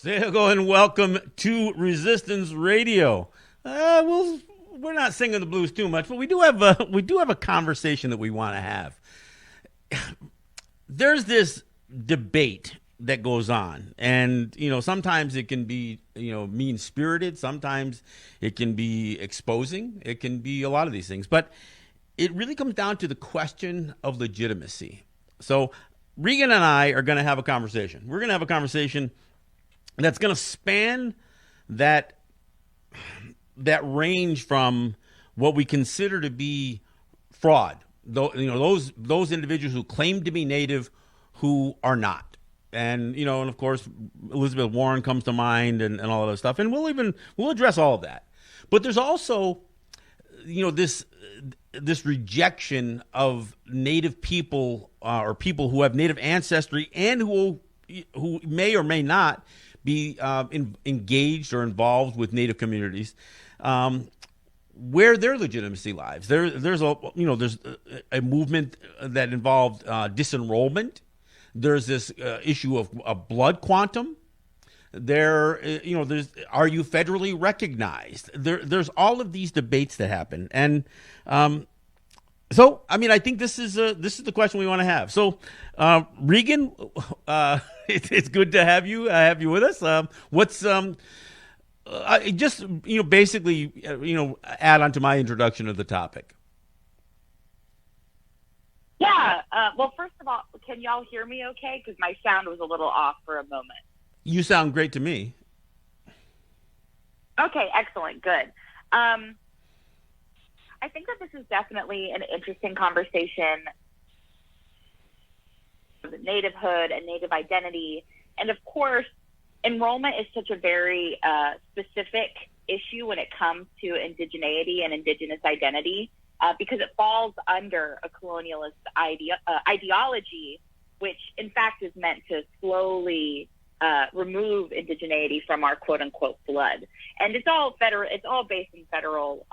Say hello and welcome to Resistance Radio. We're not singing the blues too much, but we do have a conversation that we want to have. There's this debate that goes on, and sometimes it can be mean spirited, sometimes it can be exposing, it can be a lot of these things, but it really comes down to the question of legitimacy. So Regan and I are going to have a conversation. We're going to have a conversation that's going to span that range from what we consider to be fraud, those individuals who claim to be Native who are not, and of course Elizabeth Warren comes to mind, and all of that stuff, and we'll address all of that. But there's also this rejection of Native people, or people who have Native ancestry and who may or may not be engaged or involved with Native communities, where their legitimacy lies. There's a movement that involved disenrollment. There's this issue of a blood quantum. There's, are you federally recognized? There's all of these debates that happen, and so, I think this is the question we want to have. So, Regan, it's good to have you with us. What's just basically add on to my introduction of the topic. Yeah. Well, first of all, can y'all hear me okay? Because my sound was a little off for a moment. You sound great to me. Okay. Excellent. Good. I think that this is definitely an interesting conversation. Nativehood and Native identity. And of course, enrollment is such a very specific issue when it comes to indigeneity and indigenous identity, because it falls under a colonialist ideology, which in fact is meant to slowly remove indigeneity from our quote unquote blood. And it's all based in federal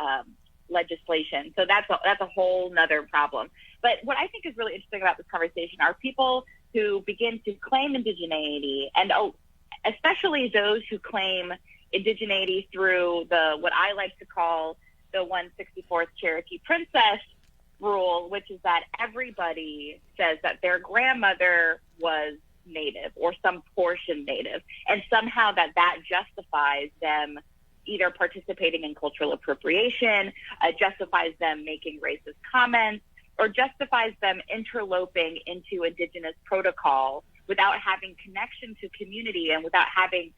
legislation. So that's a whole nother problem. But what I think is really interesting about this conversation are people who begin to claim indigeneity, and especially those who claim indigeneity through what I like to call the 164th Cherokee Princess rule, which is that everybody says that their grandmother was Native or some portion Native, and somehow that justifies them either participating in cultural appropriation, justifies them making racist comments, or justifies them interloping into indigenous protocol without having connection to community and without having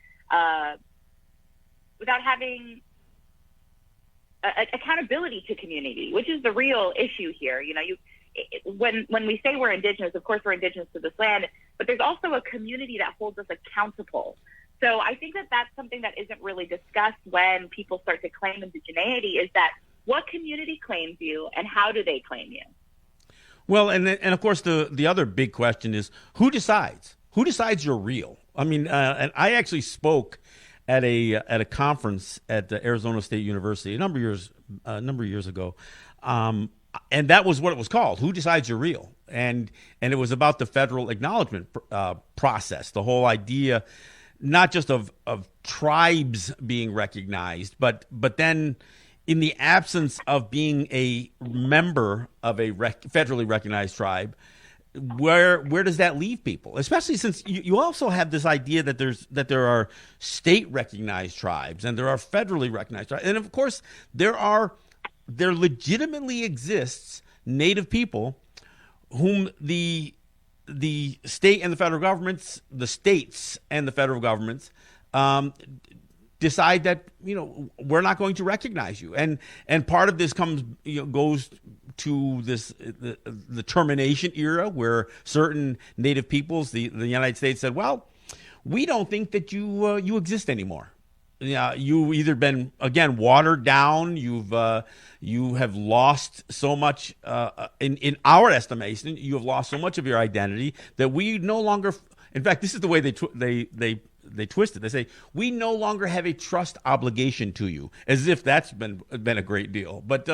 accountability to community, which is the real issue here. When we say we're indigenous, of course we're indigenous to this land, but there's also a community that holds us accountable. So I think that that's something that isn't really discussed when people start to claim indigeneity, is that what community claims you and how do they claim you? Well, and of course the other big question is who decides? Who decides you're real? And I actually spoke at a conference at the Arizona State University a number of years ago, and that was what it was called. Who decides you're real? And it was about the federal acknowledgement process. The whole idea, not just of tribes being recognized, but then in the absence of being a member of a federally recognized tribe, where does that leave people? Especially since you also have this idea that there are state recognized tribes and there are federally recognized tribes, and of course there legitimately exists Native people whom the state and the federal governments, the states and the federal governments, decide that we're not going to recognize you, and part of this goes to this the termination era, where certain Native peoples, the United States said, well, we don't think that you exist anymore. Yeah, you've either been, again, watered down. You have lost so much in our estimation. You have lost so much of your identity that we no longer. In fact, this is the way they twist it. They say we no longer have a trust obligation to you, as if that's been a great deal. But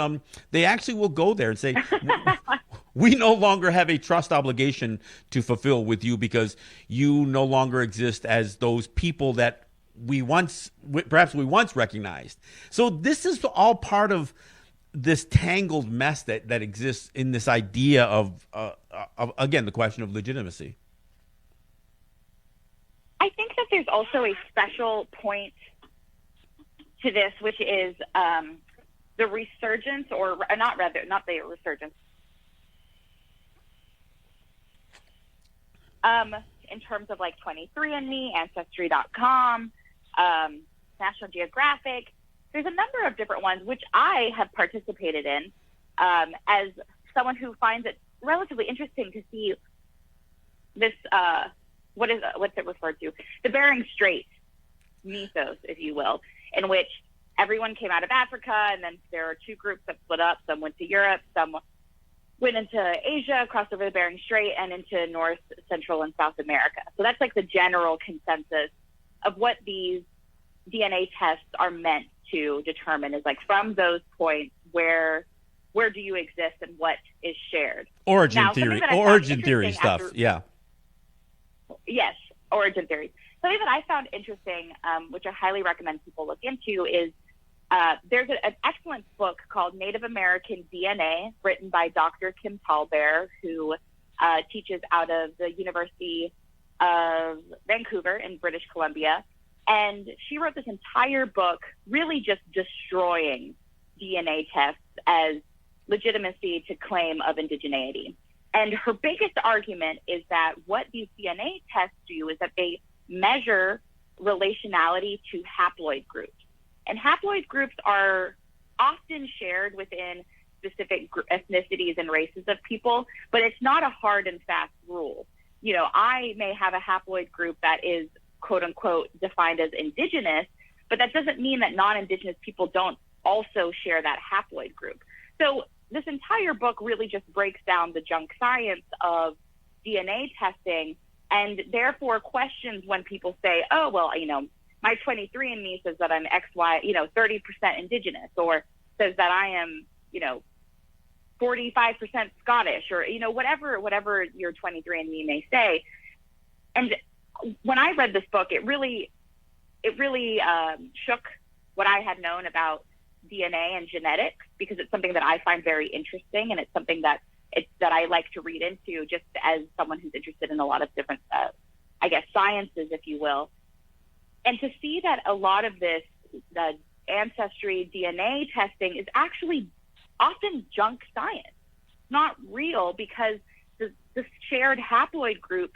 they actually will go there and say we no longer have a trust obligation to fulfill with you because you no longer exist as those people that perhaps we once recognized. So this is all part of this tangled mess that exists in this idea of again, the question of legitimacy. I think that there's also a special point to this, which is the resurgence, or not the resurgence, in terms of like 23andMe, Ancestry.com, National Geographic. There's a number of different ones which I have participated in as someone who finds it relatively interesting to see this, what's it referred to? The Bering Strait mythos, if you will, in which everyone came out of Africa, and then there are two groups that split up. Some went to Europe, some went into Asia, crossed over the Bering Strait, and into North, Central, and South America. So that's like the general consensus of what these DNA tests are meant to determine, is like from those points, where do you exist and what is shared. Origin theory stuff, yeah. Yes, origin theories. Something that I found interesting, which I highly recommend people look into, is there's an excellent book called Native American DNA, written by Dr. Kim Tallbear, who teaches out of the University of Vancouver in British Columbia. And she wrote this entire book really just destroying DNA tests as legitimacy to claim of indigeneity. And her biggest argument is that what these DNA tests do is that they measure relationality to haploid groups. And haploid groups are often shared within specific ethnicities and races of people, but it's not a hard and fast rule. You know, I may have a haploid group that is, quote unquote, defined as indigenous, but that doesn't mean that non-indigenous people don't also share that haploid group. So this entire book really just breaks down the junk science of DNA testing, and therefore questions when people say, oh, well, you know, my 23andMe says that I'm XY, 30% indigenous, or says that I am, 45% Scottish, or, whatever your 23andMe may say. And when I read this book, it really shook what I had known about DNA and genetics, because it's something that I find very interesting, and it's something that I like to read into, just as someone who's interested in a lot of different, sciences, if you will. And to see that a lot of this, the ancestry DNA testing, is actually often junk science, not real, because the shared haploid group,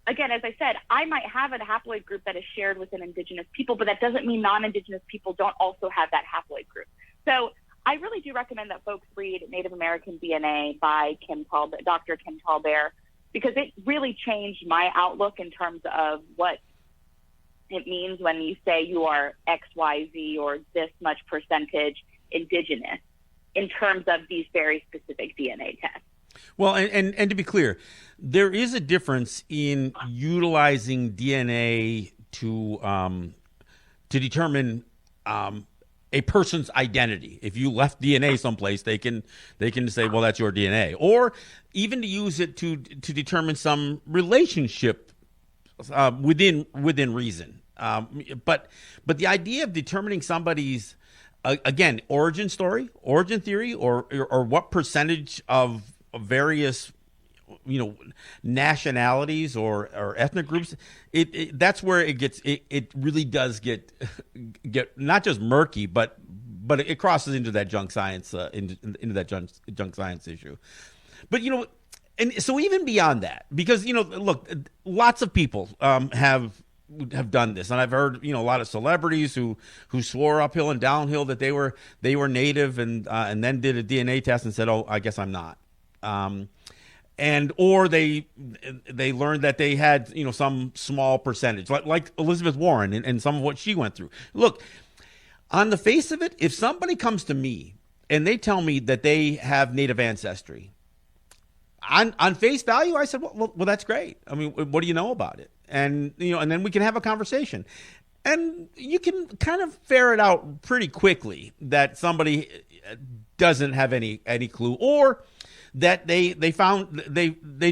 again, as I said, I might have a haploid group that is shared within indigenous people, but that doesn't mean non-indigenous people don't also have that haploid group. So I really do recommend that folks read Native American DNA by Dr. Kim Tallbear, because it really changed my outlook in terms of what it means when you say you are XYZ or this much percentage indigenous in terms of these very specific DNA tests. Well, and to be clear, there is a difference in utilizing DNA to determine a person's identity. If you left DNA someplace, they can say, well, that's your DNA, or even to use it to determine some relationship within reason. But the idea of determining somebody's again origin theory, or what percentage of various nationalities or ethnic groups, that's where it really does get not just murky, but it crosses into that junk science into that junk science issue. But and so even beyond that, because look, lots of people have done this, and I've heard a lot of celebrities who swore uphill and downhill that they were native, and then did a DNA test and said, oh, I guess I'm not. Or they learned that they had some small percentage, like Elizabeth Warren and some of what she went through. Look, on the face of it, if somebody comes to me and they tell me that they have Native ancestry, on face value, I said, well, that's great. I mean, what do you know about it? And and then we can have a conversation, and you can kind of ferret out pretty quickly that somebody doesn't have any clue, or that they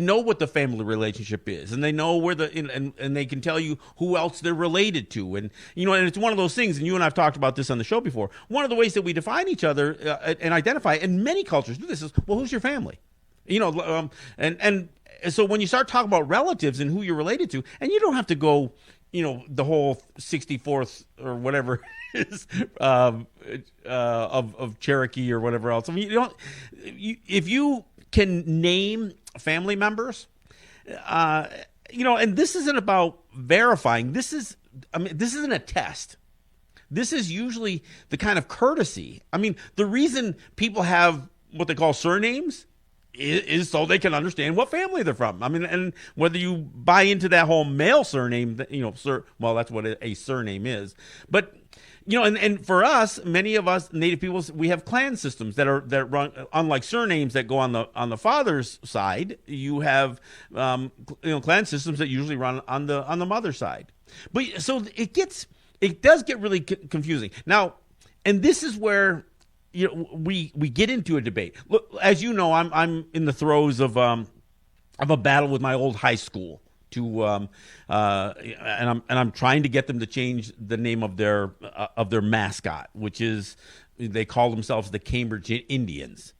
know what the family relationship is, and they know where and they can tell you who else they're related to, and and it's one of those things. And you and I've talked about this on the show before. One of the ways that we define each other and identify, and many cultures do this, is, well, who's your family? And so when you start talking about relatives and who you're related to, and you don't have to go, the whole 64th or whatever is of Cherokee or whatever else. I mean, if you can name family members, and this isn't about verifying. This isn't a test. This is usually the kind of courtesy. I mean, the reason people have what they call surnames is so they can understand what family they're from. I mean, and whether you buy into that whole male surname, well, that's what a surname is. But and for us, many of us Native peoples, we have clan systems that run, unlike surnames that go on the father's side. You have clan systems that usually run on the mother's side. But so it does get really confusing now, and this is where we get into a debate. Look, as you know, I'm in the throes of a battle with my old high school and I'm trying to get them to change the name of their mascot, which is, they call themselves the Cambridge Indians.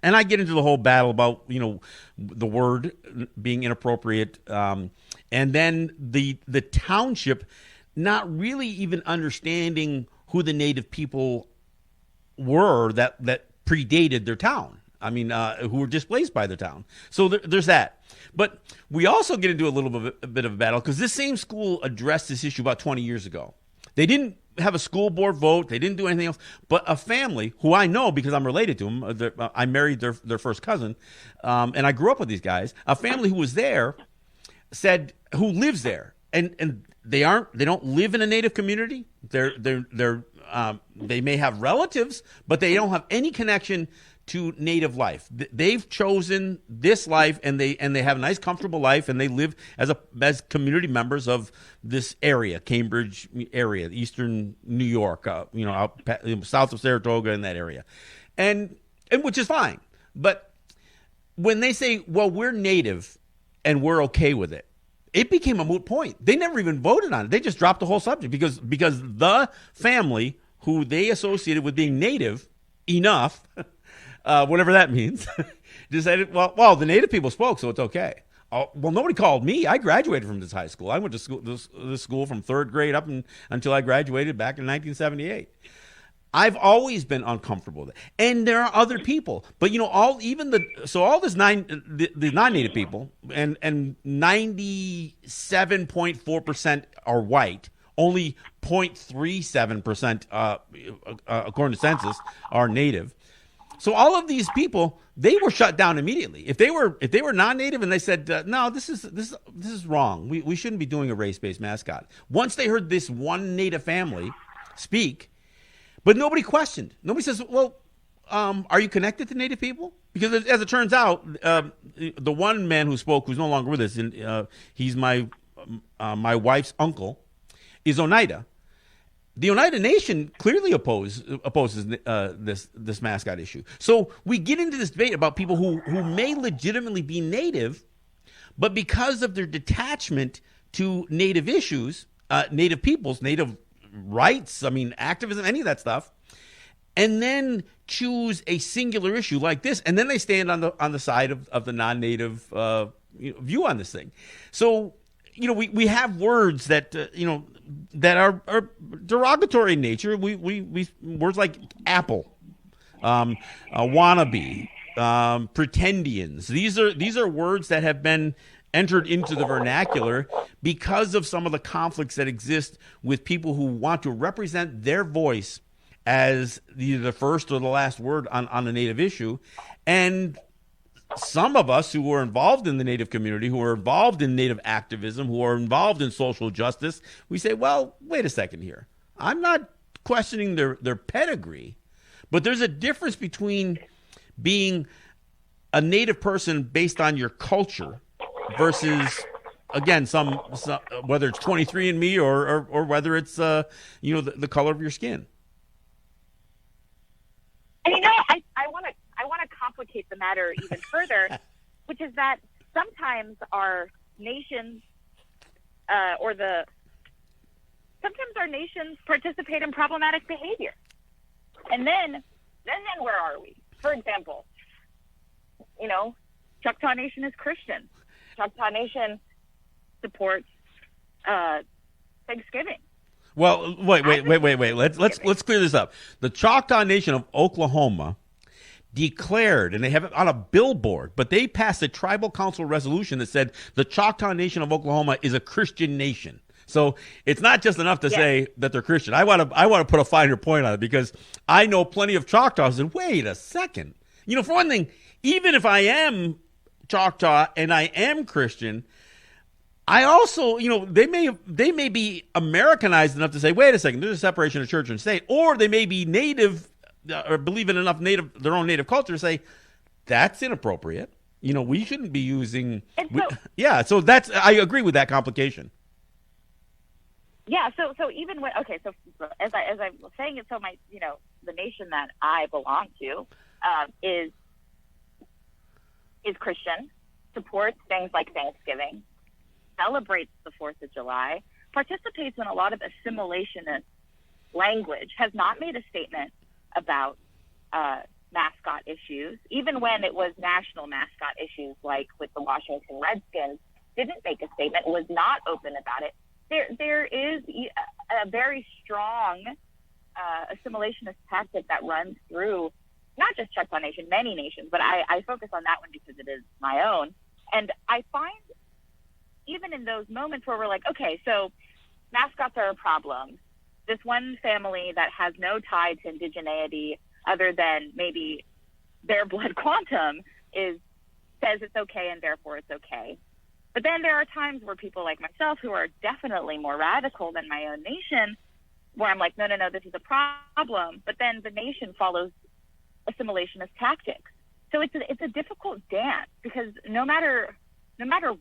And I get into the whole battle about the word being inappropriate, and then the township not really even understanding who the Native people were that predated their town. I mean, who were displaced by their town. So there's that. But we also get into a bit of a battle, because this same school addressed this issue about 20 years ago. They didn't have a school board vote. They didn't do anything else. But a family who I know because I'm related to them, I married their first cousin, and I grew up with these guys. A family who was there said, who lives there, and they don't live in a Native community. They may have relatives, but they don't have any connection to Native life. They've chosen this life, and they have a nice, comfortable life, and they live as community members of this area, Cambridge area, Eastern New York, out south of Saratoga, in that area, and which is fine. But when they say, well, we're Native and we're okay with it, it became a moot point. They never even voted on it. They just dropped the whole subject because the family who they associated with being Native enough, whatever that means, decided, well, the Native people spoke, so it's okay. Oh, well, nobody called me. I graduated from this high school. I went to this school from third grade until I graduated back in 1978. I've always been uncomfortable with it, and there are other people. But all this the non-Native people, and 97.4% are white. Only 0.37%, according to census, are Native. So all of these people, they were shut down immediately. If they were non-Native and they said, no, this is wrong. We shouldn't be doing a race-based mascot. Once they heard this one Native family speak, but nobody questioned. Nobody says, well, are you connected to Native people? Because as it turns out, the one man who spoke, who's no longer with us, and he's my wife's uncle, is Oneida. The Oneida Nation clearly opposes this mascot issue. So we get into this debate about people who may legitimately be Native, but because of their detachment to Native issues, Native peoples, Native rights, activism, any of that stuff, and then choose a singular issue like this, and then they stand on the side of the non-Native view on this thing. So we have words that that are derogatory in nature. We words like apple, wannabe, pretendians. These are words that have been entered into the vernacular because of some of the conflicts that exist with people who want to represent their voice as either the first or the last word on a Native issue. And some of us who are involved in the Native community, who are involved in Native activism, who are involved in social justice, we say, well, wait a second here. I'm not questioning their pedigree, but there's a difference between being a Native person based on your culture versus, again, some whether it's 23andMe or whether it's the color of your skin. And I want to complicate the matter even further, which is that sometimes our nations sometimes our nations participate in problematic behavior. And then where are we? For example, Choctaw Nation is Christian. Choctaw Nation supports Thanksgiving. Well, wait. Let's clear this up. The Choctaw Nation of Oklahoma declared, and they have it on a billboard, but they passed a tribal council resolution that said the Choctaw Nation of Oklahoma is a Christian nation. So it's not just enough to say that they're Christian. I want to put a finer point on it, because I know plenty of Choctaws and wait a second. For one thing, even if I am Choctaw and I am Christian, I also, they may be Americanized enough to say, wait a second, there's a separation of church and state, or they may be native or believe in enough their own native culture to say that's inappropriate. We shouldn't be using. So that's, I agree with that complication. Yeah. So even when, so as I was saying it, so the nation that I belong to is Christian, supports things like Thanksgiving, celebrates the 4th of July, participates in a lot of assimilationist language, has not made a statement about mascot issues, even when it was national mascot issues, like with the Washington Redskins, didn't make a statement, was not open about it. There is a very strong assimilationist tactic that runs through not just Choctaw Nation, many nations, but I focus on that one because it is my own. And I find even in those moments where we're like, okay, so mascots are a problem. This one family that has no tie to indigeneity other than maybe their blood quantum says it's okay and therefore it's okay. But then there are times where people like myself, who are definitely more radical than my own nation, where I'm like, no, this is a problem. But then the nation follows assimilationist tactics. So it's a difficult dance, because no matter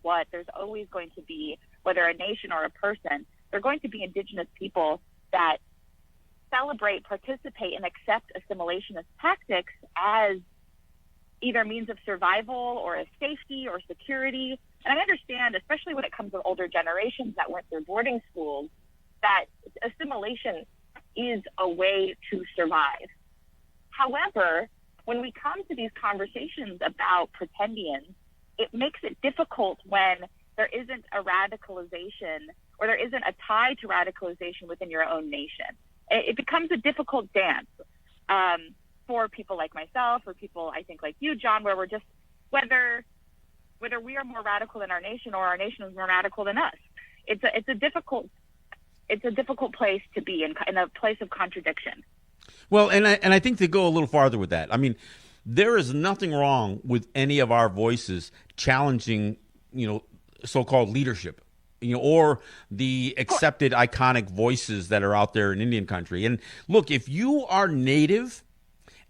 what, there's always going to be, whether a nation or a person, there are going to be indigenous people that celebrate, participate, and accept assimilationist tactics as either means of survival or as safety or security. And I understand, especially when it comes to older generations that went through boarding schools, that assimilation is a way to survive. However, when we come to these conversations about pretendians, it makes it difficult when there isn't a radicalization or there isn't a tie to radicalization within your own nation. It becomes a difficult dance for people like myself, or people, I think, like you, John, where we're just, whether we are more radical than our nation or our nation is more radical than us. It's a difficult place to be in a place of contradiction. Well, and I think to go a little farther with that, I mean, there is nothing wrong with any of our voices challenging, so-called leadership, or the accepted iconic voices that are out there in Indian country. And look, if you are Native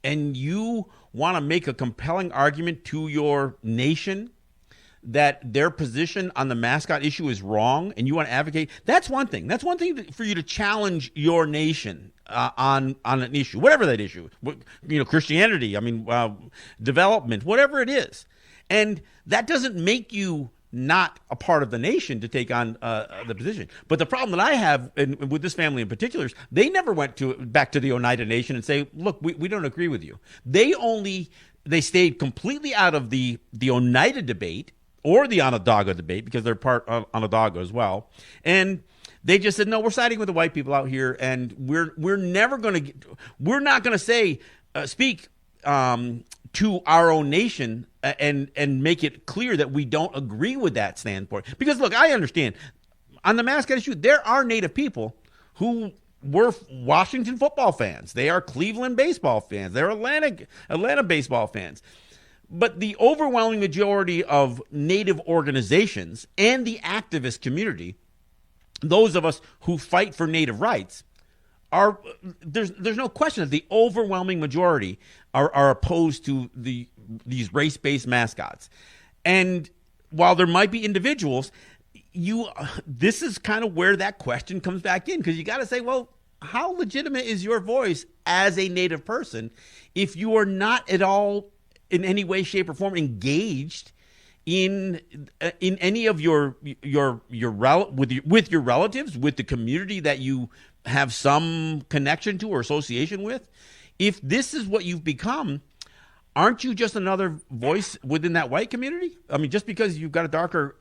and you want to make a compelling argument to your nation that their position on the mascot issue is wrong, and you want to advocate, that's one thing. That's one thing for you to challenge your nation on an issue, whatever that issue, Christianity, development, whatever it is. And that doesn't make you not a part of the nation to take on the position. But the problem that I have with this family in particular is they never went back to the Oneida Nation and say, look, we don't agree with you. They stayed completely out of the Oneida debate or the Onondaga debate, because they're part of Onondaga as well. And they just said, no, we're siding with the white people out here, and we're not going to speak to our own nation and make it clear that we don't agree with that standpoint. Because look, I understand on the mascot issue, there are Native people who were Washington football fans. They are Cleveland baseball fans. They're Atlanta baseball fans. But the overwhelming majority of Native organizations and the activist community, those of us who fight for Native rights, there's no question that the overwhelming majority are opposed to these race-based mascots. And while there might be individuals, this is kind of where that question comes back in, because you got to say, well, how legitimate is your voice as a Native person if you are not at all in any way, shape, or form engaged in any of with your relatives, with the community that you have some connection to or association with, if this is what you've become, aren't you just another voice within that white community? I mean, just because you've got a darker,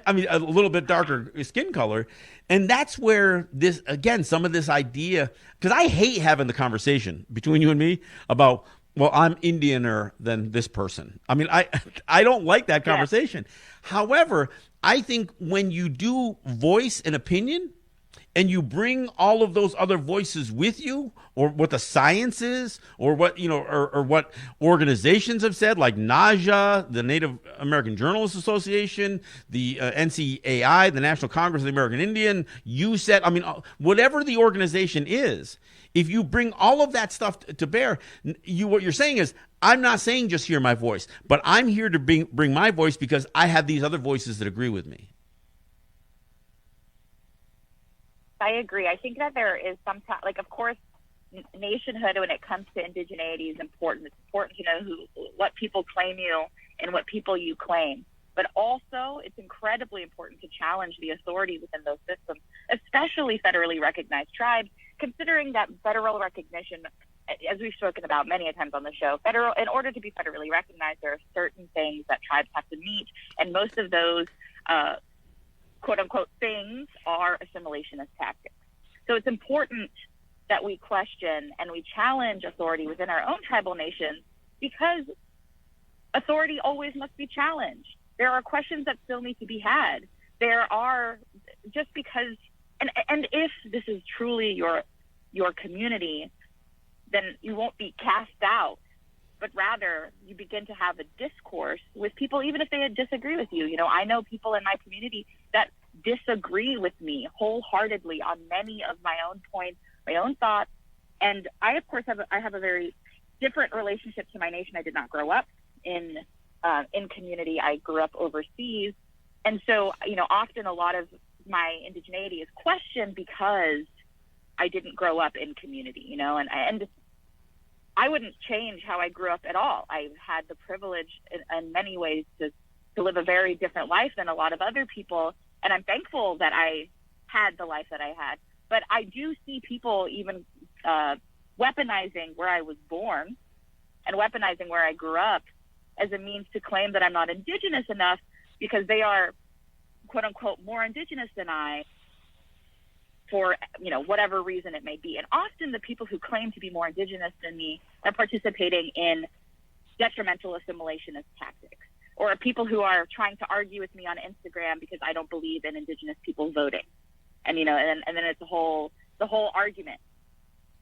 a little bit darker skin color. And that's where this, again, some of this idea, because I hate having the conversation between you and me about, well, I'm Indianer than this person. I mean, I don't like that conversation. Yeah. However, I think when you do voice an opinion and you bring all of those other voices with you, or what the science is, or what, or what organizations have said, like NAJA, the Native American Journalists Association, the NCAI, the National Congress of the American Indian, USET, whatever the organization is, if you bring all of that stuff to bear, what you're saying is, I'm not saying just hear my voice, but I'm here to bring my voice because I have these other voices that agree with me. I agree. I think that there is some of course, nationhood when it comes to indigeneity is important. It's important to know what people claim you and what people you claim. But also, it's incredibly important to challenge the authority within those systems, especially federally recognized tribes, considering that federal recognition, as we've spoken about many times on the show, in order to be federally recognized, there are certain things that tribes have to meet, and most of those quote-unquote things are assimilationist tactics. So it's important that we question and we challenge authority within our own tribal nations, because authority always must be challenged. There are questions that still need to be had. There are, just because, and if this is truly your community, then you won't be cast out, but rather you begin to have a discourse with people, even if they disagree with you. I know people in my community that disagree with me wholeheartedly on many of my own points, my own thoughts. And I, of course, have a very different relationship to my nation. I did not grow up in community. I grew up overseas. And so, often a lot of my indigeneity is questioned because I didn't grow up in community, and I wouldn't change how I grew up at all. I've had the privilege in many ways to live a very different life than a lot of other people. And I'm thankful that I had the life that I had. But I do see people even weaponizing where I was born and weaponizing where I grew up as a means to claim that I'm not indigenous enough because they are, quote unquote, more indigenous than I for, whatever reason it may be. And often the people who claim to be more indigenous than me are participating in detrimental assimilationist tactics, or people who are trying to argue with me on Instagram because I don't believe in indigenous people voting. And, and then it's the whole argument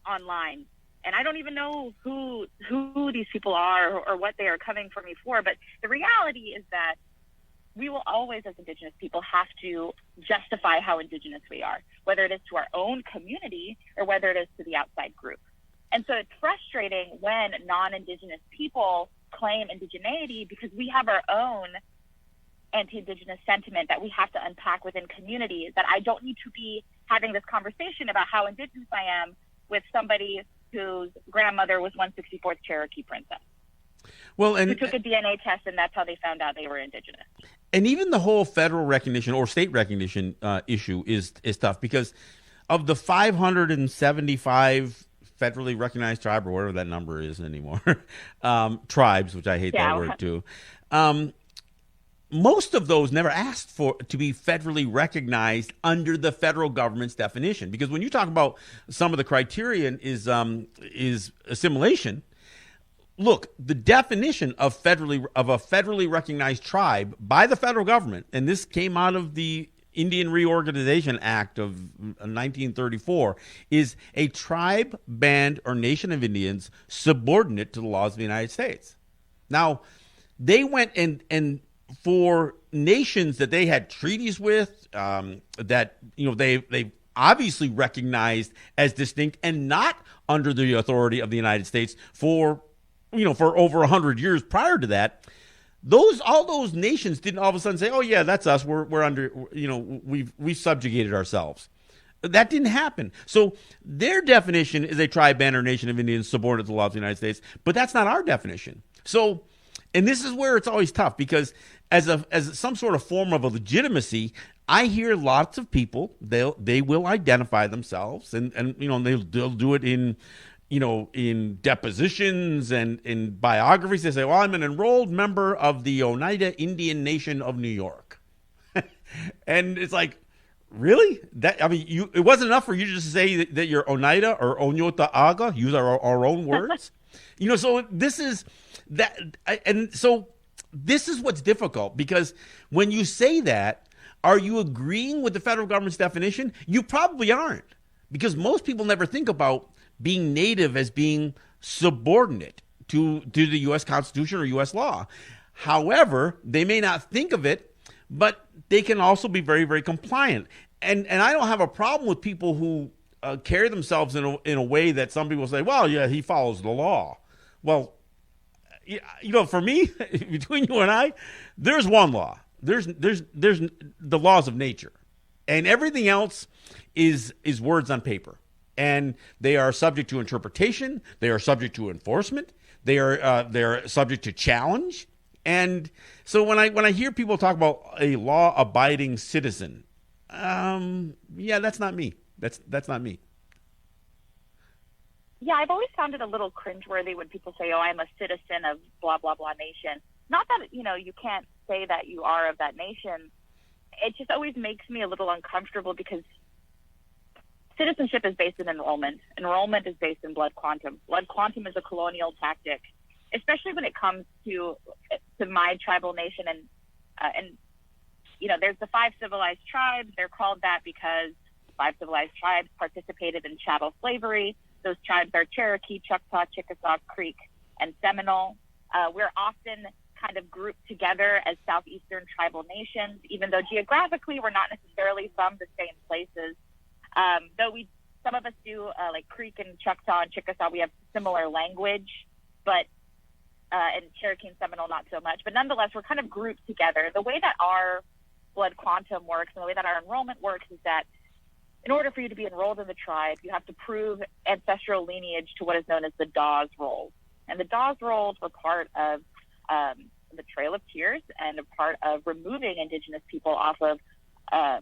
online. And I don't even know who these people are or what they are coming for me for. But the reality is that we will always, as indigenous people, have to justify how indigenous we are, whether it is to our own community or whether it is to the outside group. And so it's frustrating when non-indigenous people claim indigeneity because we have our own anti-indigenous sentiment that we have to unpack within communities, that I don't need to be having this conversation about how indigenous I am with somebody whose grandmother was 164th Cherokee princess. Well, and who took a DNA test, and that's how they found out they were indigenous. And even the whole federal recognition or state recognition issue is tough, because of the 575 federally recognized tribe, or whatever that number is anymore, tribes, which I hate that word too. Most of those never asked to be federally recognized under the federal government's definition, because when you talk about some of the criterion is assimilation. Look, the definition of a federally recognized tribe by the federal government, and this came out of the Indian Reorganization Act of 1934, is a tribe, band, or nation of Indians subordinate to the laws of the United States. Now, they went and for nations that they had treaties with, that they obviously recognized as distinct and not under the authority of the United States for over 100 years prior to that, all those nations didn't all of a sudden say, "Oh yeah, that's us. We're under. We've subjugated ourselves." That didn't happen. So their definition is a tribe, band, or nation of Indians subordinate to the laws of the United States, but that's not our definition. So, and this is where it's always tough, because as some sort of form of a legitimacy, I hear lots of people, they will identify themselves, and they'll do it in in depositions and in biographies. They say, well, I'm an enrolled member of the Oneida Indian Nation of New York. And it's like, really? It wasn't enough for you to just say that you're Oneida or Onyota Aga, use our own words? So this is that. And so this is what's difficult, because when you say that, are you agreeing with the federal government's definition? You probably aren't, because most people never think about being Native as being subordinate to the U.S. Constitution or U.S. law. However, they may not think of it, but they can also be very, very compliant. And I don't have a problem with people who carry themselves in a way that some people say, well, yeah, he follows the law. Well, for me, between you and I, there's one law. There's the laws of nature, and everything else is words on paper, and they are subject to interpretation. They are subject to enforcement. They're subject to challenge. And so when I hear people talk about a law-abiding citizen, that's not me. That's not me. Yeah, I've always found it a little cringeworthy when people say, "Oh, I'm a citizen of blah blah blah nation." Not that you can't say that you are of that nation. It just always makes me a little uncomfortable, because citizenship is based in enrollment. Enrollment is based in blood quantum. Blood quantum is a colonial tactic, especially when it comes to my tribal nation. And there's the 5 civilized tribes. They're called that because 5 civilized tribes participated in chattel slavery. Those tribes are Cherokee, Choctaw, Chickasaw, Creek, and Seminole. We're often kind of grouped together as southeastern tribal nations, even though geographically we're not necessarily from the same places. Though some of us do, like Creek and Choctaw and Chickasaw, we have similar language, but and Cherokee and Seminole not so much. But nonetheless, we're kind of grouped together. The way that our blood quantum works and the way that our enrollment works is that in order for you to be enrolled in the tribe, you have to prove ancestral lineage to what is known as the Dawes Rolls. And the Dawes Rolls were part of the Trail of Tears and a part of removing Indigenous people off of our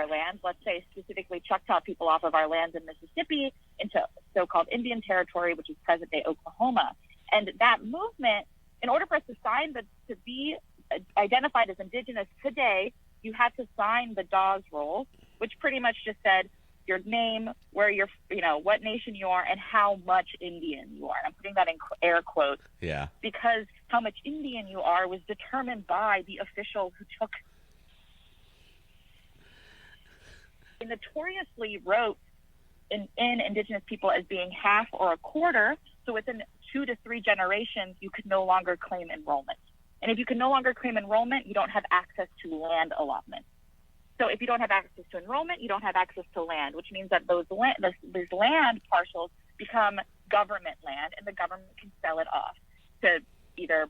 lands. Let's say specifically Choctaw people off of our lands in Mississippi into so-called Indian Territory, which is present-day Oklahoma. And that movement, in order for us to be identified as Indigenous today, you had to sign the Dawes Rolls, which pretty much just said your name, where you're, what nation you are, and how much Indian you are. And I'm putting that in air quotes. Yeah. Because how much Indian you are was determined by the official who took. He notoriously wrote in Indigenous people as being half or a quarter. So within 2 to 3 generations, you could no longer claim enrollment. And if you can no longer claim enrollment, you don't have access to land allotment. So if you don't have access to enrollment, you don't have access to land, which means that those land parcels become government land, and the government can sell it off to either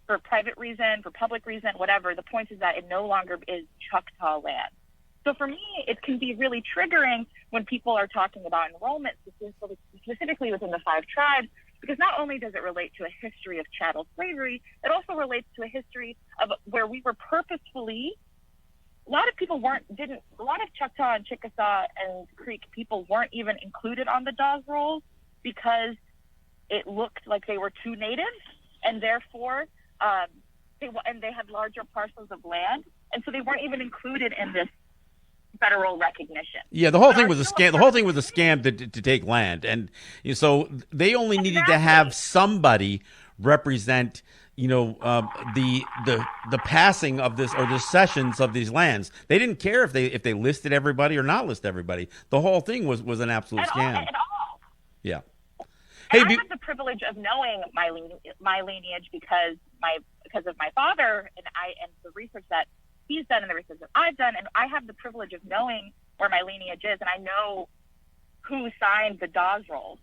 for private reason, for public reason, whatever. The point is that it no longer is Choctaw land. So for me, it can be really triggering when people are talking about enrollment, specifically within the 5 tribes, because not only does it relate to a history of chattel slavery, it also relates to a history of where we were purposefully. A lot of Choctaw and Chickasaw and Creek people weren't even included on the Dawes Rolls because it looked like they were too native, and therefore they had larger parcels of land, and so they weren't even included in this federal recognition. Yeah, the whole thing was a scam. The whole thing was a scam to take land, and so they only needed to have somebody represent, the passing of this or the cessions of these lands. They didn't care if they listed everybody or not list everybody. The whole thing was an absolute scam. At all. Yeah. I have the privilege of knowing my lineage because of my father and the research that he's done and the research that I've done, and I have the privilege of knowing where my lineage is, and I know who signed the Dawes Rolls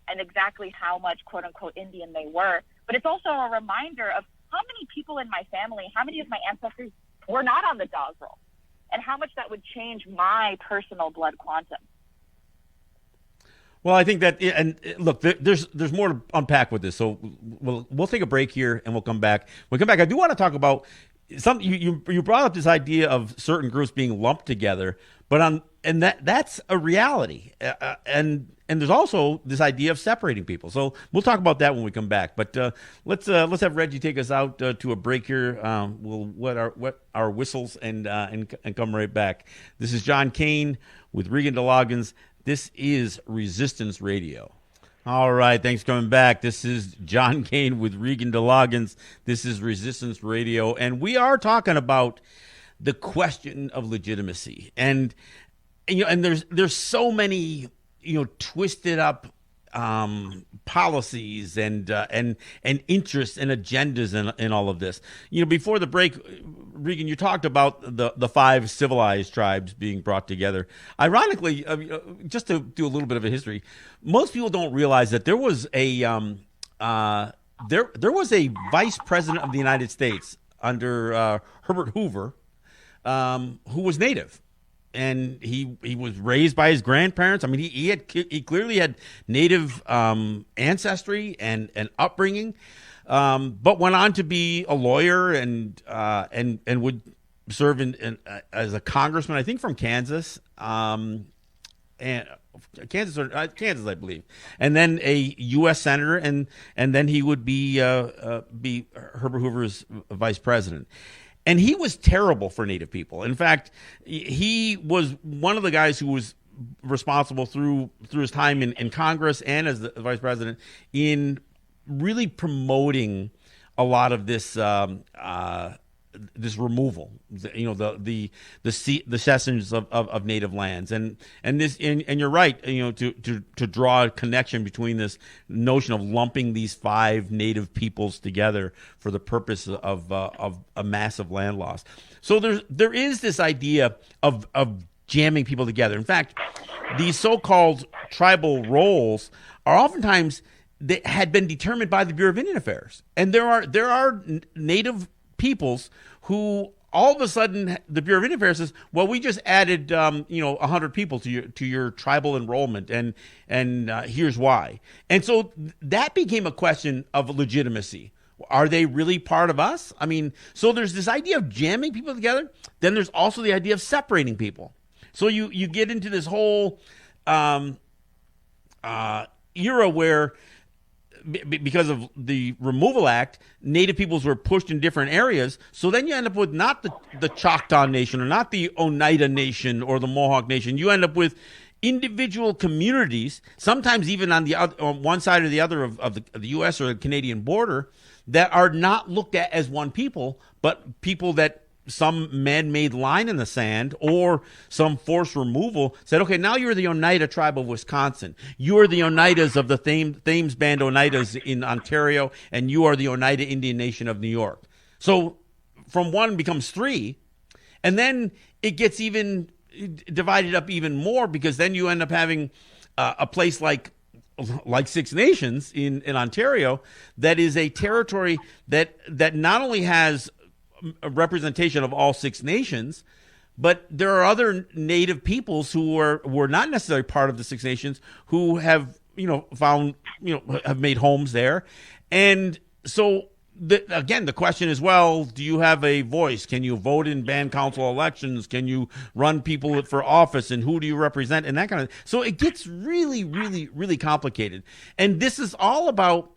and exactly how much quote-unquote Indian they were. But it's also a reminder of how many people in my family, how many of my ancestors were not on the Dawes Roll. and how much that would change my personal blood quantum. Well, I think that, and look, there's more to unpack with this. So we'll take a break here, and we'll come back. When we come back, I do want to talk about something. You brought up this idea of certain groups being lumped together, and that's a reality. And there's also this idea of separating people. So we'll talk about that when we come back. But let's have Reggie take us out to a break here. We'll wet our whistles and come right back. This is John Kane with Regan DeLoggins. This is Resistance Radio. All right, thanks for coming back. This is John Kane with Regan DeLoggins. This is Resistance Radio, and we are talking about the question of legitimacy. And there's so many twisted up policies and interests and agendas in all of this. Before the break, Regan, you talked about the 5 civilized tribes being brought together. Ironically, just to do a little bit of a history, most people don't realize that there was a there was a vice president of the United States under Herbert Hoover who was Native. And he was raised by his grandparents. I mean, he clearly had Native ancestry and upbringing, but went on to be a lawyer and would serve as a congressman, I think from Kansas, and Kansas, I believe, and then a U.S. senator, and then he would be Herbert Hoover's vice president. And he was terrible for Native people. In fact, he was one of the guys who was responsible through his time in Congress and as the vice president in really promoting a lot of this this removal, the cessions of native lands, and you're right, to draw a connection between this notion of lumping these 5 native peoples together for the purpose of a massive land loss. So there is this idea of jamming people together. In fact, these so-called tribal roles are oftentimes that had been determined by the Bureau of Indian Affairs, and there are native peoples who all of a sudden the Bureau of Indian Affairs says, well, we just added 100 people to your tribal enrollment, and here's why. And so that became a question of legitimacy. Are they really part of us? I mean, so there's this idea of jamming people together. Then there's also the idea of separating people. So you get into this whole era where, because of the Removal Act, Native peoples were pushed in different areas. So then you end up with not the Choctaw Nation or not the Oneida Nation or the Mohawk Nation. You end up with individual communities, sometimes even on one side or the other of the U.S. or the Canadian border, that are not looked at as one people, but people that some man-made line in the sand or some forced removal said, okay, now you're the Oneida tribe of Wisconsin. You are the Oneidas of the Thames Band Oneidas in Ontario, and you are the Oneida Indian Nation of New York. So from 1 becomes 3, and then it gets even divided up even more, because then you end up having a place like 6 Nations in Ontario that is a territory that not only has a representation of all 6 nations, but there are other native peoples who were not necessarily part of the 6 nations who have have made homes there. And so again, the question is, well, do you have a voice? Can you vote in band council elections? Can you run people for office? And who do you represent? And that kind of. So it gets really, really, really complicated. And this is all about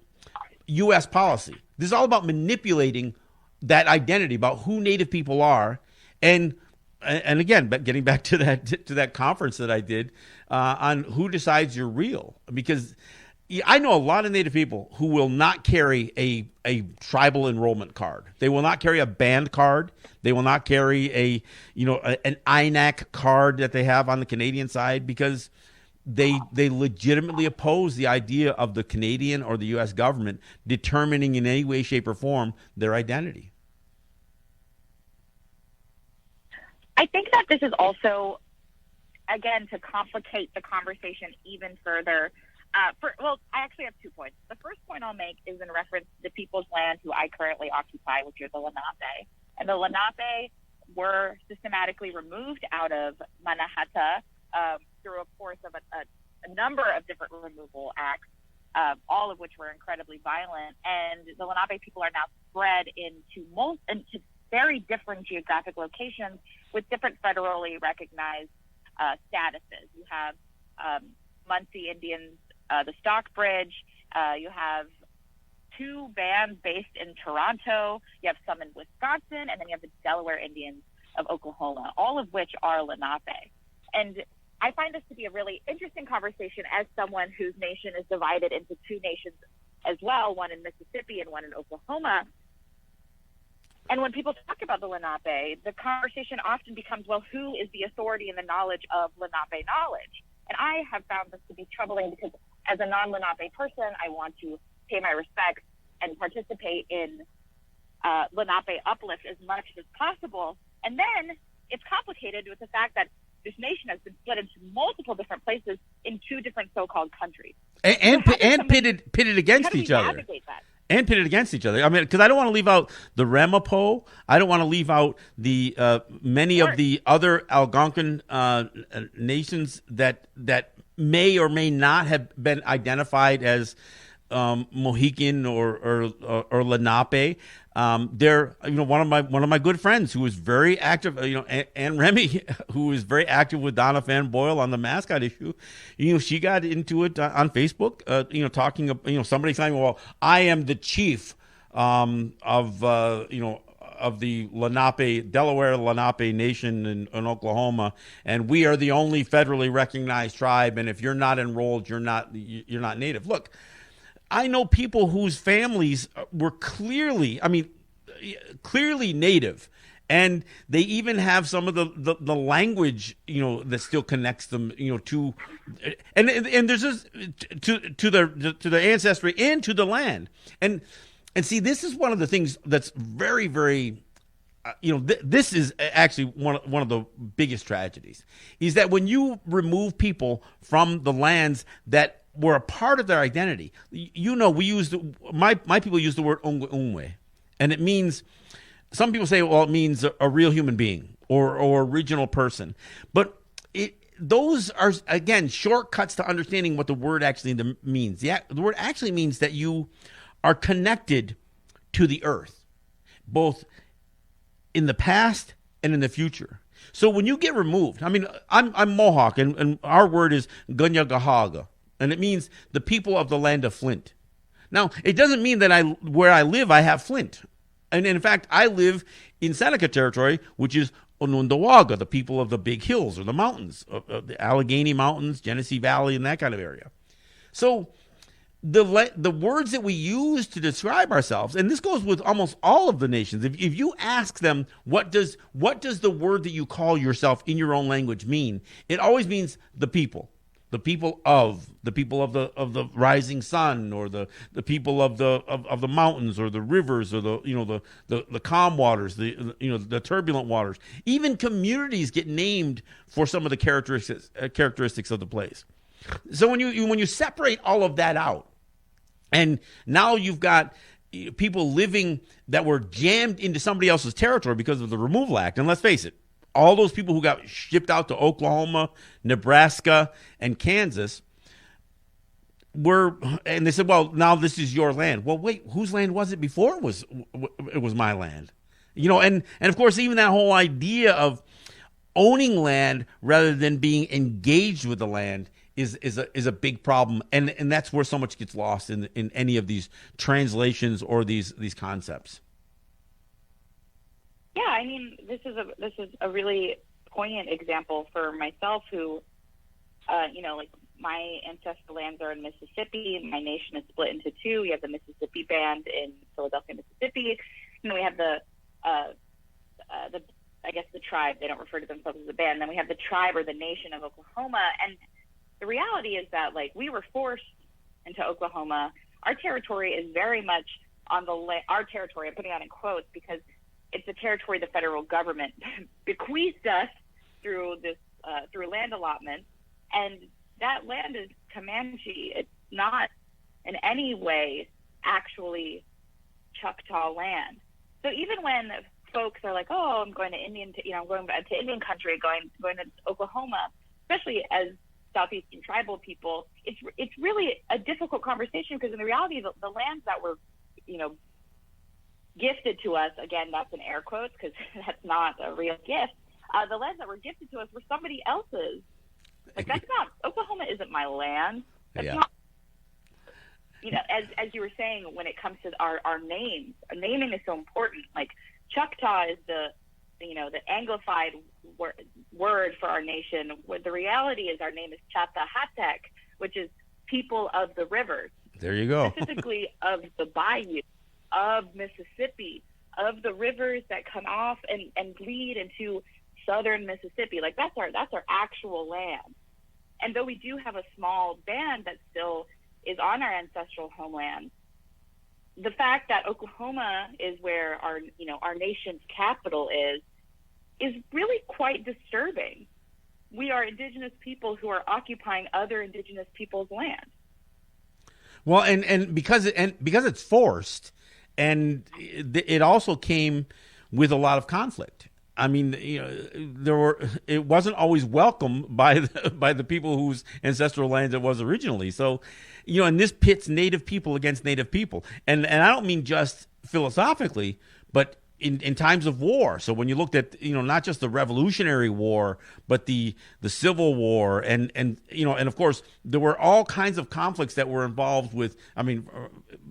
U.S. policy. This is all about manipulating that identity about who Native people are, and again, getting back to that conference that I did on who decides you're real, because I know a lot of Native people who will not carry a tribal enrollment card. They will not carry a band card. They will not carry an INAC card that they have on the Canadian side, because they legitimately oppose the idea of the Canadian or the U.S. government determining in any way, shape, or form their identity. I think that this is also, again, to complicate the conversation even further. I actually have 2 points. The first point I'll make is in reference to the people's land who I currently occupy, which are the Lenape. And the Lenape were systematically removed out of Manhattan through a course of a number of different removal acts, all of which were incredibly violent. And the Lenape people are now spread into very different geographic locations with different federally recognized statuses. You have Muncie Indians, the Stockbridge. You have 2 bands based in Toronto. You have some in Wisconsin, and then you have the Delaware Indians of Oklahoma, all of which are Lenape. And I find this to be a really interesting conversation as someone whose nation is divided into 2 nations as well, one in Mississippi and one in Oklahoma. And when people talk about the Lenape, the conversation often becomes, well, who is the authority in the knowledge of Lenape knowledge? And I have found this to be troubling because as a non-Lenape person, I want to pay my respects and participate in Lenape uplift as much as possible. And then it's complicated with the fact that this nation has been split into multiple different places in 2 different so-called countries. And pitted against each other. Navigate that? And pitted against each other. I mean, because I don't want to leave out the Ramapo. I don't want to leave out the many of the other Algonquin nations that may or may not have been identified as Mohican or Lenape. They're one of my good friends who was very active. Anne Remy, who is very active with Donna Fan Boyle on the Mascot issue. She got into it on Facebook. Talking. Somebody saying, "Well, I am the chief of the Lenape, Delaware Lenape Nation in Oklahoma, and we are the only federally recognized tribe. And if you're not enrolled, you're not Native." Look, I know people whose families were clearly Native, and they even have some of the language, that still connects them, to, and there's just to their ancestry and to the land, and see, this is one of the things that's very, very, this is actually one of the biggest tragedies, is that when you remove people from the lands that were a part of their identity. We use my people use the word umwe, and it means, some people say, well, it means a real human being or a regional person, but those are, again, shortcuts to understanding what the word actually means. The word actually means that you are connected to the earth, both in the past and in the future. So when you get removed, I'm Mohawk, and our word is Gunyagahaga. And it means the people of the land of Flint. Now, it doesn't mean that where I live, I have Flint. And in fact, I live in Seneca territory, which is Onondaga, the people of the big hills or the mountains, the Allegheny Mountains, Genesee Valley, and that kind of area. So the words that we use to describe ourselves, and this goes with almost all of the nations. If you ask them, what does the word that you call yourself in your own language mean? It always means the people. The people of the rising sun, or the people of the mountains, or the rivers, or the calm waters, the turbulent waters. Even communities get named for some of the characteristics of the place. So when you separate all of that out, and now you've got people living that were jammed into somebody else's territory because of the Removal Act, and let's face it, all those people who got shipped out to Oklahoma, Nebraska, and Kansas and they said, well, now this is your land. Well, wait, whose land was it before it was my land? And of course, even that whole idea of owning land rather than being engaged with the land is a big problem. And that's where so much gets lost in any of these translations or these concepts. Yeah, this is a really poignant example for myself, who, my ancestral lands are in Mississippi. My nation is split into 2. We have the Mississippi Band in Philadelphia, Mississippi. We have the tribe. They don't refer to themselves as a band. Then we have the tribe or the nation of Oklahoma. And the reality is that, we were forced into Oklahoma. Our territory is very much on our territory. I'm putting that in quotes because it's a territory the federal government bequeathed us through land allotment, and that land is Comanche. It's not in any way actually Choctaw land. So even when folks are like, oh, I'm going to I'm going to Indian country, going to Oklahoma, especially as Southeastern tribal people, it's really a difficult conversation because in the reality, the lands that were, gifted to us, again, that's in air quotes because that's not a real gift. The lands that were gifted to us were somebody else's. Like that's not, Oklahoma isn't my land. That's not, as you were saying, when it comes to our names, naming is so important. Like Choctaw is the Anglified word for our nation. Where the reality is our name is Chatahatek, which is people of the rivers. There you go. Specifically of the bayou, of Mississippi, of the rivers that come off and bleed into southern Mississippi. Like that's our actual land. And though we do have a small band that still is on our ancestral homeland, the fact that Oklahoma is where our nation's capital is really quite disturbing. We are indigenous people who are occupying other indigenous people's land. Well, and because it's forced, and it also came with a lot of conflict. I mean, it wasn't always welcome by the people whose ancestral lands it was originally. So, and this pits Native people against Native people, and I don't mean just philosophically, but in times of war. So when you looked at not just the Revolutionary War, but the Civil War, and of course there were all kinds of conflicts that were involved with. I mean,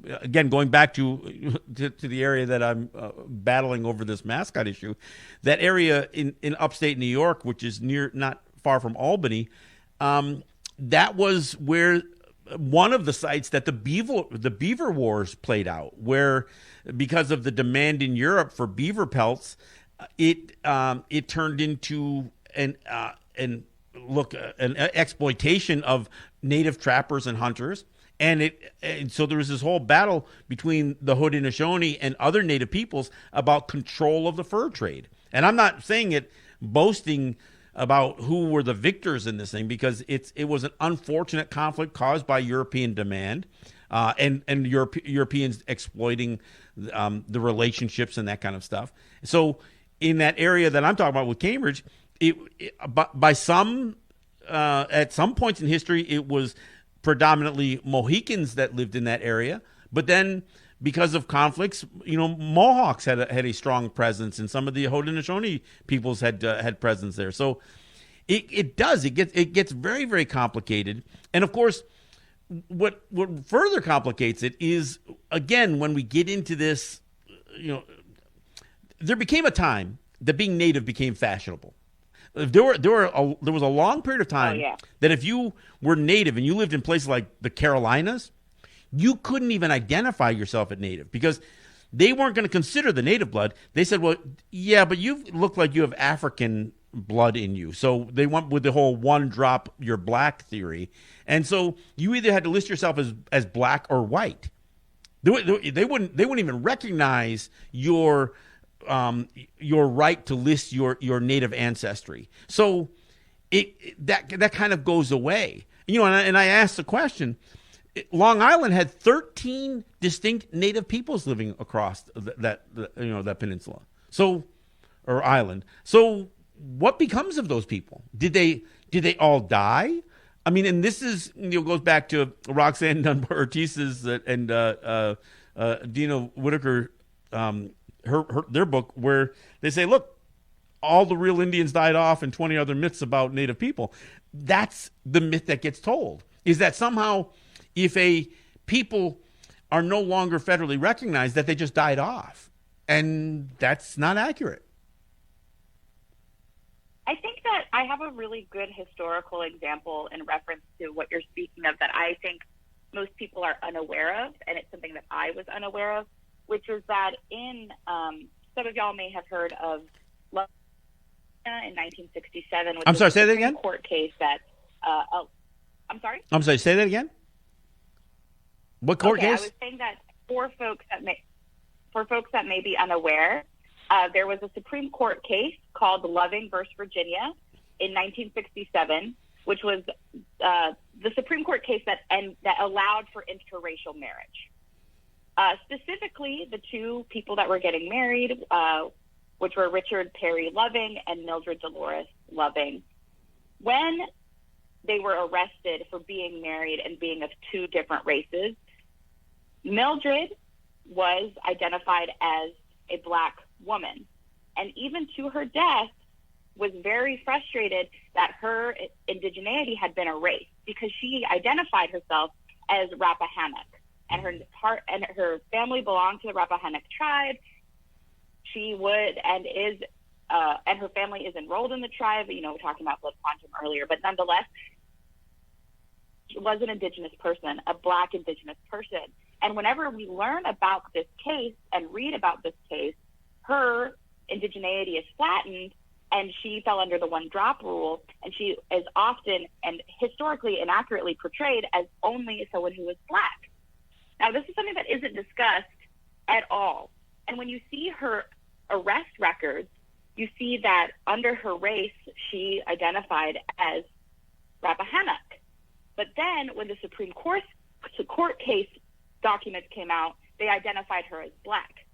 again, going back to the area that I'm battling over this Mascot issue, that area in upstate New York, which is not far from Albany, that was where one of the sites that the beaver wars played out, where because of the demand in Europe for beaver pelts, it turned into an exploitation of native trappers and hunters, and so there was this whole battle between the Haudenosaunee and other native peoples about control of the fur trade. And I'm not saying it boasting about who were the victors in this thing, because it was an unfortunate conflict caused by European demand, and Europeans exploiting the relationships and that kind of stuff. So in that area that I'm talking about with Cambridge, at some points in history, it was predominantly Mohicans that lived in that area, but then because of conflicts, Mohawks had a strong presence, and some of the Haudenosaunee peoples had presence there. So it gets very, very complicated. And of course, what further complicates it is, again, when we get into this, there became a time that being native became fashionable. There was a long period of time that if you were native and you lived in places like the Carolinas, you couldn't even identify yourself as native because they weren't going to consider the native blood. They said, well, yeah, but you look like you have African blood in you. So they went with the whole one drop, you're black theory. And so you either had to list yourself as black or white. They wouldn't even recognize your right to list your native ancestry. So that kind of goes away. And I asked the question, Long Island had 13 distinct native peoples living across that peninsula, or island. So what becomes of those people? Did they all die? I mean, and this is goes back to Roxanne Dunbar Ortiz's and Dina Whitaker, their book, where they say, look, all the real Indians died off, and 20 other myths about native people. That's the myth that gets told, is that somehow, if a people are no longer federally recognized, that they just died off. And that's not accurate. I think that I have a really good historical example in reference to what you're speaking of that I think most people are unaware of, and it's something that I was unaware of, which is that in some of y'all may have heard of in 1967. Which I'm sorry, say that again? Court case that, I'm sorry? I'm sorry, say that again? What court case? I was saying that for folks that may be unaware, there was a Supreme Court case called Loving versus Virginia in 1967, which was the Supreme Court case that allowed for interracial marriage. Specifically, the two people that were getting married which were Richard Perry Loving and Mildred Dolores Loving. When they were arrested for being married and being of two different races, Mildred was identified as a Black woman, and even to her death was very frustrated that her indigeneity had been erased, because she identified herself as Rappahannock, and her family belonged to the Rappahannock tribe. She would and is, and her family is enrolled in the tribe. You know, we're talking about blood quantum earlier, but nonetheless, she was an Indigenous person, a Black Indigenous person. And whenever we learn about this case and read about this case, her indigeneity is flattened, and she fell under the one-drop rule, and she is often and historically inaccurately portrayed as only someone who is Black. Now, this is something that isn't discussed at all. And when you see her arrest records, you see that under her race, she identified as Rappahannock. But then when the Supreme Court case documents came out, they identified her as Black.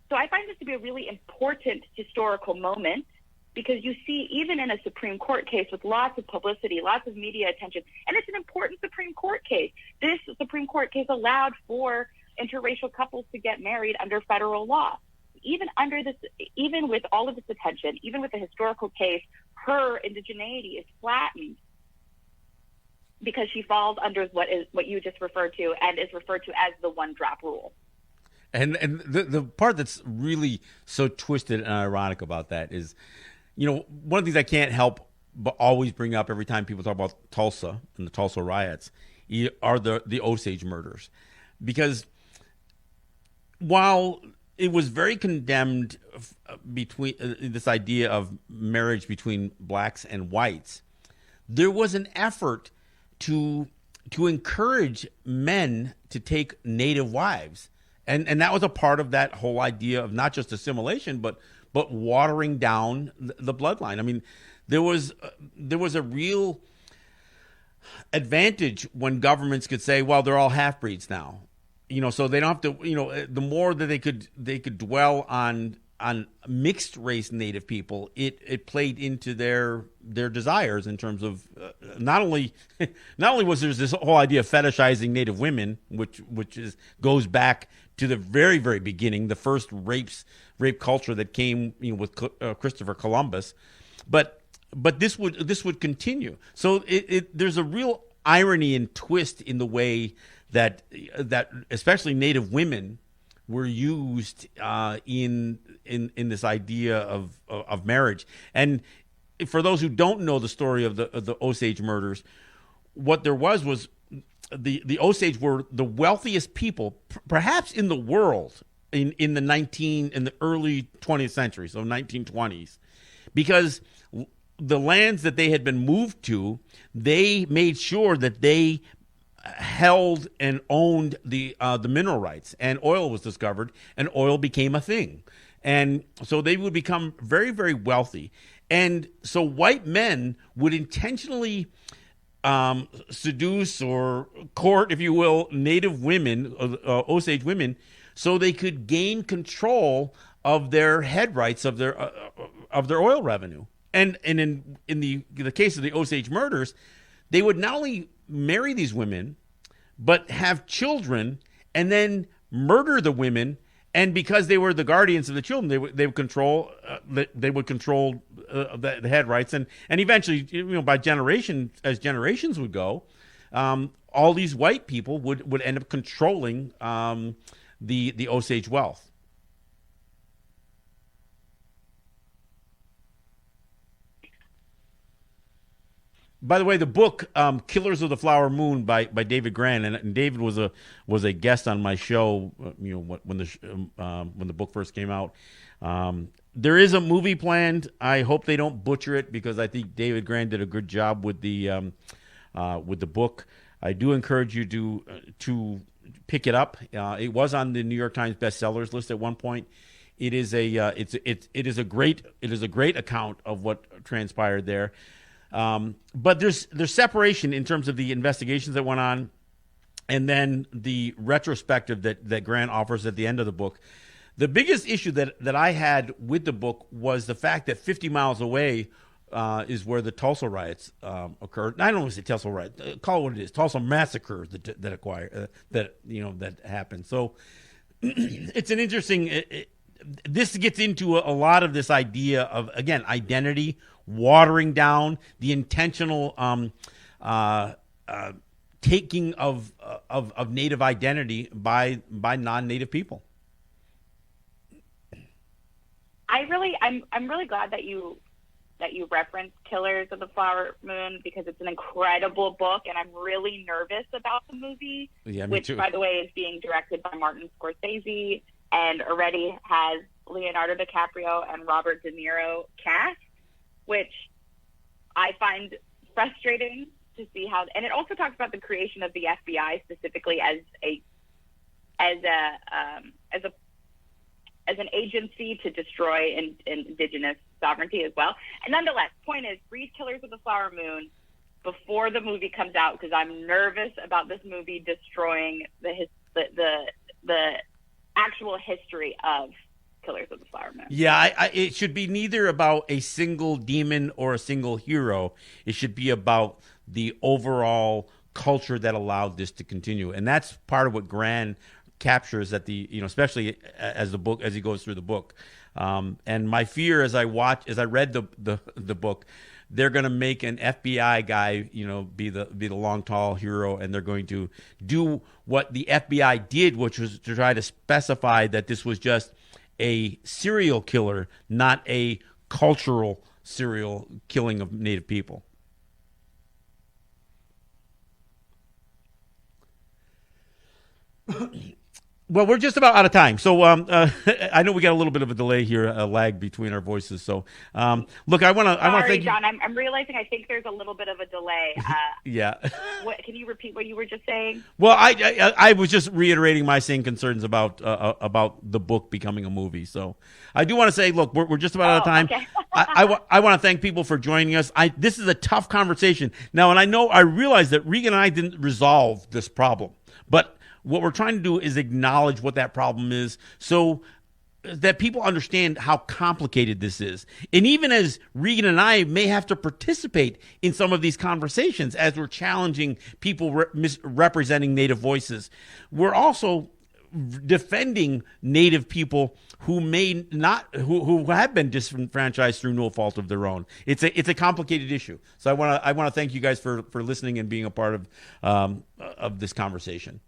So I find this to be a really important historical moment, because you see, even in a Supreme Court case with lots of publicity, lots of media attention, and it's an important Supreme Court case. This Supreme Court case allowed for interracial couples to get married under federal law. Even with all of this attention, even with the historical case, her indigeneity is flattened because she falls under what you just referred to, and is referred to as the one-drop rule. And the part that's really so twisted and ironic about that is, you know, one of the things I can't help but always bring up every time people talk about Tulsa and the Tulsa riots are the Osage murders. Because while it was very condemned between this idea of marriage between Blacks and whites, there was an effort to encourage men to take Native wives. And that was a part of that whole idea of not just assimilation, but watering down the bloodline. I mean, there was a real advantage when governments could say, well, they're all half-breeds now. You know, so they don't have to, you know, the more that they could dwell on mixed race Native people, it played into their desires in terms of not only was there this whole idea of fetishizing Native women, which goes back to the very, very beginning, the first rape culture that came, you know, with Christopher Columbus, but this would continue. So there's a real irony and twist in the way that especially Native women were used in this idea of marriage. And for those who don't know the story of the Osage murders, what there was the Osage were the wealthiest people, perhaps in the world, in the early 20th century, so 1920s, because the lands that they had been moved to, they made sure that they held and owned the mineral rights, and oil was discovered, and oil became a thing, and so they would become very, very wealthy. And so white men would intentionally seduce or court, if you will, Native women, Osage women, so they could gain control of their head rights of their oil revenue. And in the case of the Osage murders, they would not only marry these women, but have children and then murder the women. And because they were the guardians of the children, they would control the head rights, and eventually, you know, by generation, as generations would go, all these white people would end up controlling the Osage wealth. By the way, the book "Killers of the Flower Moon" by David Gran, and David was a guest on my show. You know, when the book first came out. There is a movie planned. I hope they don't butcher it, because I think David Gran did a good job with the book. I do encourage you to pick it up. It was on the New York Times bestsellers list at one point. It is a great account of what transpired there. But there's separation in terms of the investigations that went on, and then the retrospective that Grant offers at the end of the book. The biggest issue that I had with the book was the fact that 50 miles away is where the Tulsa riots occurred. I don't want to say Tulsa riots. Call it what it is. Tulsa massacre that happened. So it's an interesting. This gets into a lot of this idea of, again, identity, watering down the intentional taking of Native identity by non-Native people. I'm really glad that you referenced Killers of the Flower Moon, because it's an incredible book, and I'm really nervous about the movie, which, too. by the way, is being directed by Martin Scorsese and already has Leonardo DiCaprio and Robert De Niro cast, which I find frustrating to see how. And it also talks about the creation of the FBI specifically as an agency to destroy indigenous sovereignty as well. And nonetheless, point is, read Killers of the Flower Moon before the movie comes out, because I'm nervous about this movie destroying the actual history of Killers of the Flower Moon. Yeah, it should be neither about a single demon or a single hero. It should be about the overall culture that allowed this to continue, and that's part of what Gran captures at the, especially as he goes through the book. And my fear as I read the book, they're going to make an FBI guy, be the long tall hero, and they're going to do what the FBI did, which was to try to specify that this was just a serial killer, not a cultural serial killing of Native people. Well, we're just about out of time. So I know we got a little bit of a delay here, a lag between our voices. So look, I want to thank John. I'm realizing I think there's a little bit of a delay. Yeah. Can you repeat what you were just saying? Well, I was just reiterating my same concerns about the book becoming a movie. So I do want to say, look, we're just about out of time. Okay. I want to thank people for joining us. This is a tough conversation now, and I realize that Regan and I didn't resolve this problem, but what we're trying to do is acknowledge what that problem is, so that people understand how complicated this is. And even as Regan and I may have to participate in some of these conversations as we're challenging people misrepresenting Native voices, we're also defending Native people who may not, who have been disenfranchised through no fault of their own. It's a complicated issue. So I want to thank you guys for listening and being a part of this conversation.